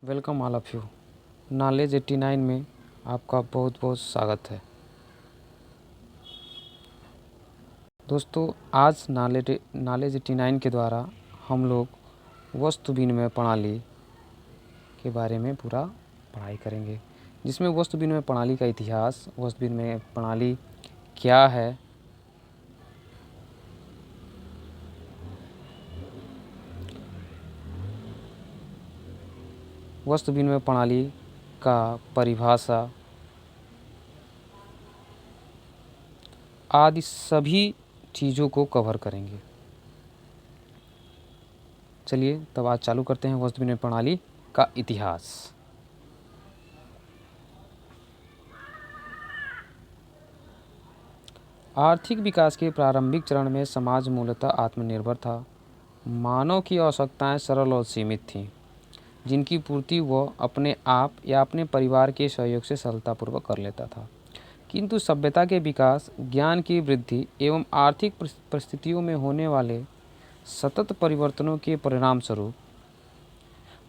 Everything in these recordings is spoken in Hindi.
Welcome all of you. Knowledge 89 में आपका बहुत बहुत स्वागत है। दोस्तों, आज नॉलेज 89 के द्वारा हम लोग वस्तु विनिमय प्रणाली के बारे में पूरा पढ़ाई करेंगे, जिसमें वस्तु विनिमय प्रणाली का इतिहास, वस्तु विनिमय प्रणाली क्या है, वस्तु विनिमय प्रणाली का परिभाषा आदि सभी चीज़ों को कवर करेंगे। चलिए तब आज चालू करते हैं वस्तु विनिमय प्रणाली का इतिहास। आर्थिक विकास के प्रारंभिक चरण में समाज मूलतः आत्मनिर्भर था। मानव की आवश्यकताएं सरल और सीमित थीं, जिनकी पूर्ति वह अपने आप या अपने परिवार के सहयोग से सरलतापूर्वक कर लेता था। किंतु सभ्यता के विकास, ज्ञान की वृद्धि एवं आर्थिक परिस्थितियों में होने वाले सतत परिवर्तनों के परिणाम स्वरूप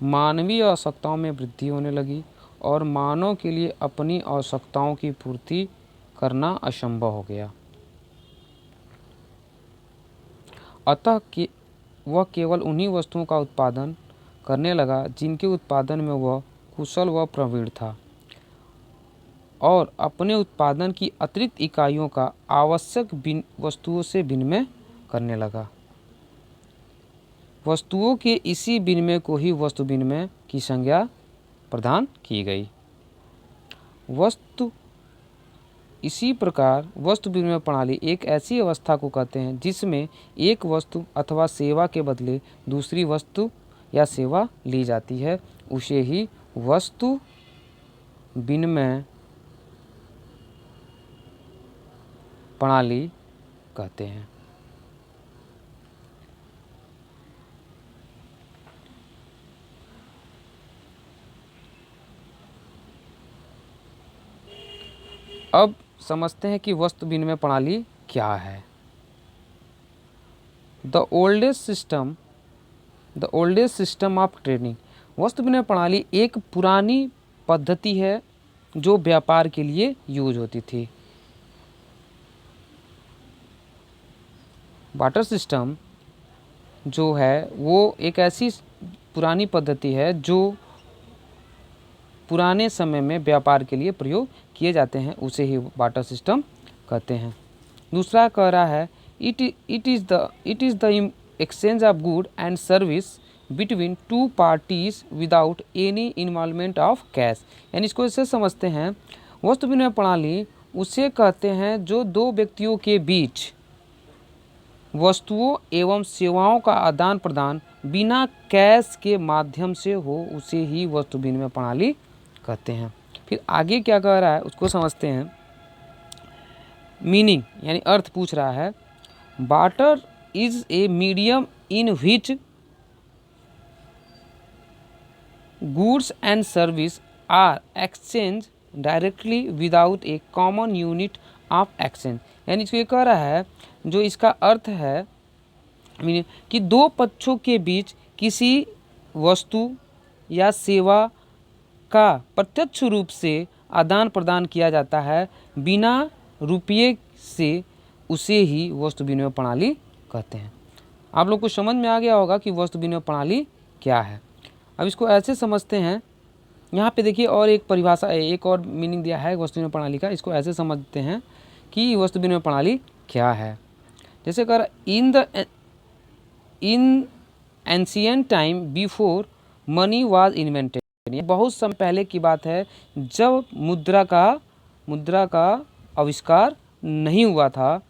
मानवीय आवश्यकताओं में वृद्धि होने लगी और मानव के लिए अपनी आवश्यकताओं की पूर्ति करना असंभव हो गया। अतः वह केवल उन्हीं वस्तुओं का उत्पादन करने लगा जिनके उत्पादन में वह कुशल व प्रवीण था, और अपने उत्पादन की अतिरिक्त इकाइयों का आवश्यक वस्तुओं से विनिमय करने लगा। वस्तुओं के इसी विनिमय को ही वस्तु विनिमय की संज्ञा प्रदान की गई। इसी प्रकार वस्तु विनिमय प्रणाली एक ऐसी अवस्था को कहते हैं जिसमें एक वस्तु अथवा सेवा के बदले दूसरी वस्तु या सेवा ली जाती है। उसे ही वस्तु विनिमय प्रणाली कहते हैं। अब समझते हैं कि वस्तु विनिमय प्रणाली क्या है। The oldest system of trading. वस्तु विनिमय प्रणाली एक पुरानी पद्धति है जो व्यापार के लिए यूज होती थी। बार्टर सिस्टम जो है वो एक ऐसी पुरानी पद्धति है जो पुराने समय में व्यापार के लिए प्रयोग किए जाते हैं, उसे ही बार्टर सिस्टम कहते हैं। दूसरा कह रहा है it is the exchange of good and service between two parties without any involvement of cash. यानी इसको ऐसे समझते हैं, वस्तु विनिमय प्रणाली उसे कहते हैं जो दो व्यक्तियों के बीच वस्तुओं एवं सेवाओं का आदान प्रदान बिना कैश के माध्यम से हो, उसे ही वस्तु विनिमय प्रणाली कहते हैं। फिर आगे क्या कह रहा है उसको समझते हैं। मीनिंग यानी अर्थ पूछ रहा है। Barter is a medium in which goods and service are exchange directly without a common unit of exchange. यानी इसको ये कह रहा है, जो इसका अर्थ है कि दो पक्षों के बीच किसी वस्तु या सेवा का प्रत्यक्ष रूप से आदान प्रदान किया जाता है बिना रुपये से, उसे ही वस्तु विनिमय प्रणाली कहते हैं। आप लोग को समझ में आ गया होगा कि वस्तु विनिमय प्रणाली क्या है। अब इसको ऐसे समझते हैं, यहाँ पे देखिए और एक परिभाषा, एक और मीनिंग दिया है वस्तु विनिमय प्रणाली का। इसको ऐसे समझते हैं कि वस्तु विनिमय प्रणाली क्या है। जैसे कर इन ancient time before money was invented. बहुत समय पहले की बात है जब मुद्रा का आविष्कार नहीं हुआ था।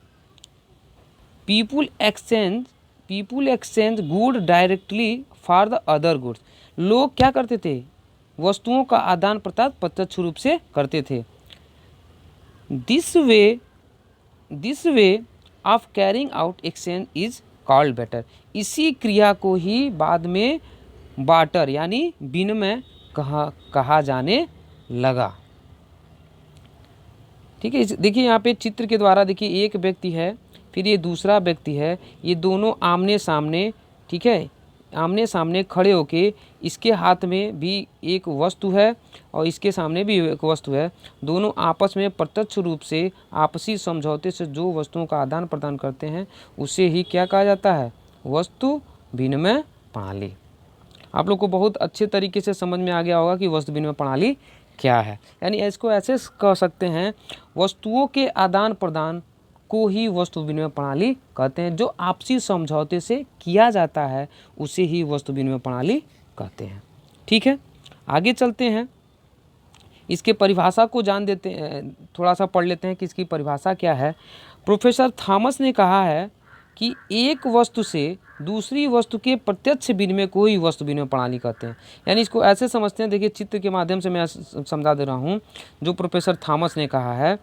People exchange good directly for the other goods. लोग क्या करते थे, वस्तुओं का आदान प्रदान प्रत्यक्ष रूप से करते थे। This way of carrying out exchange is called barter. इसी क्रिया को ही बाद में बार्टर यानी विनिमय कहा जाने लगा। ठीक है, देखिए यहाँ पे चित्र के द्वारा देखिए, एक व्यक्ति है, फिर ये दूसरा व्यक्ति है, ये दोनों आमने सामने, ठीक है, आमने सामने खड़े होके इसके हाथ में भी एक वस्तु है और इसके सामने भी एक वस्तु है, दोनों आपस में प्रत्यक्ष रूप से आपसी समझौते से जो वस्तुओं का आदान प्रदान करते हैं उसे ही क्या कहा जाता है, वस्तु विनिमय प्रणाली। आप लोग को बहुत अच्छे तरीके से समझ में आ गया होगा कि वस्तु विनिमय प्रणाली क्या है। यानी इसको ऐसे कह सकते हैं, वस्तुओं के आदान प्रदान को ही वस्तु विनिमय प्रणाली कहते हैं। जो आपसी समझौते से किया जाता है उसे ही वस्तु विनिमय प्रणाली कहते हैं। ठीक है, आगे चलते हैं, इसके परिभाषा को जान देते हैं, थोड़ा सा पढ़ लेते हैं कि इसकी परिभाषा क्या है। प्रोफेसर थॉमस ने कहा है कि एक वस्तु से दूसरी वस्तु के प्रत्यक्ष विनिमय को ही वस्तु विनिमय प्रणाली कहते हैं। यानी इसको ऐसे समझते हैं, देखिए चित्र के माध्यम से मैं समझा दे रहा हूँ। जो प्रोफेसर थॉमस ने कहा है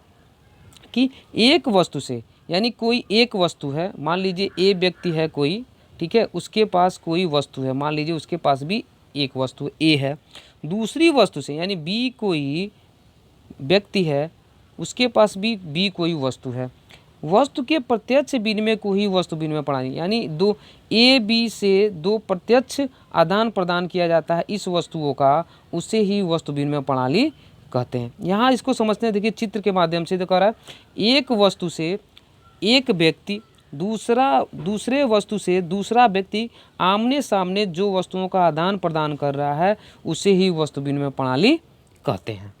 कि एक वस्तु से, यानी कोई एक वस्तु है, मान लीजिए ए व्यक्ति है कोई, ठीक है, उसके पास कोई वस्तु है, मान लीजिए उसके पास भी एक वस्तु ए है। दूसरी वस्तु से, यानी बी कोई व्यक्ति है, उसके पास भी बी कोई वस्तु है, वस्तु के प्रत्यक्ष विनिमय को ही वस्तु विनिमय प्रणाली, यानी दो ए बी से दो प्रत्यक्ष आदान प्रदान किया जाता है इस वस्तुओं का, उसे ही वस्तु विनिमय प्रणाली कहते हैं। यहाँ इसको समझते हैं, देखिए चित्र के माध्यम से दिखा रहा है, एक वस्तु से एक व्यक्ति दूसरे वस्तु से दूसरा व्यक्ति आमने सामने जो वस्तुओं का आदान प्रदान कर रहा है उसे ही वस्तु विनिमय प्रणाली कहते हैं।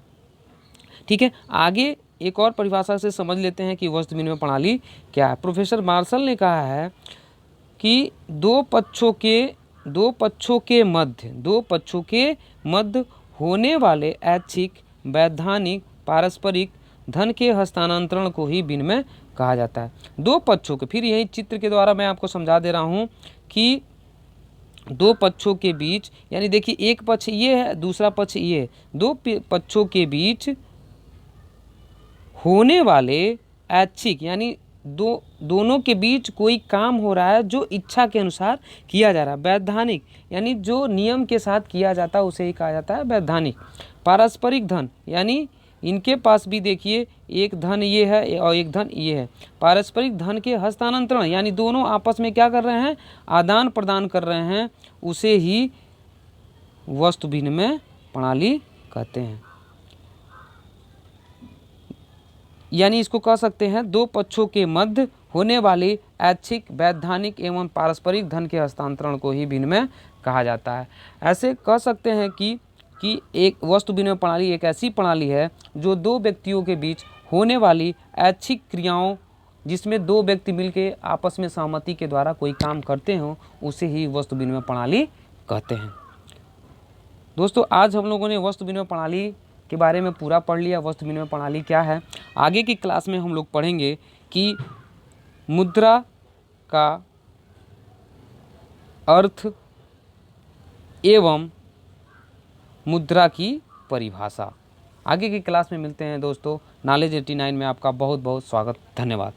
ठीक है, आगे एक और परिभाषा से समझ लेते हैं कि वस्तु विनिमय प्रणाली क्या है। प्रोफेसर मार्शल ने कहा है कि दो पक्षों के मध्य होने वाले ऐच्छिक, वैधानिक, पारस्परिक धन के हस्तांतरण को ही विनिमय कहा जाता है। दो पक्षों के, फिर यही चित्र के द्वारा मैं आपको समझा दे रहा हूँ कि दो पक्षों के बीच, यानी देखिए एक पक्ष ये है, दूसरा पक्ष ये है, दो पक्षों के बीच होने वाले ऐच्छिक, यानी दोनों के बीच कोई काम हो रहा है जो इच्छा के अनुसार किया जा रहा है। वैधानिक, यानी जो नियम के साथ किया जाता है उसे ही कहा जाता है वैधानिक। पारस्परिक धन, यानी इनके पास भी देखिए एक धन ये है और एक धन ये है। पारस्परिक धन के हस्तांतरण, यानी दोनों आपस में क्या कर रहे हैं, आदान प्रदान कर रहे हैं, उसे ही वस्तु विनिमय प्रणाली कहते हैं। यानी इसको कह सकते हैं दो पक्षों के मध्य होने वाली ऐच्छिक, वैधानिक एवं पारस्परिक धन के हस्तांतरण को ही विनिमय कहा जाता है। ऐसे कह सकते हैं कि एक वस्तु विनिमय प्रणाली एक ऐसी प्रणाली है जो दो व्यक्तियों के बीच होने वाली ऐच्छिक क्रियाओं, जिसमें दो व्यक्ति मिलकर आपस में सहमति के द्वारा कोई काम करते हों, उसे ही वस्तु विनिमय प्रणाली कहते हैं। दोस्तों, आज हम लोगों ने वस्तु विनिमय प्रणाली के बारे में पूरा पढ़ लिया, वस्तु विनिमय प्रणाली क्या है। आगे की क्लास में हम लोग पढ़ेंगे कि मुद्रा का अर्थ एवं मुद्रा की परिभाषा। आगे की क्लास में मिलते हैं दोस्तों। नॉलेज 89 में आपका बहुत बहुत स्वागत, धन्यवाद।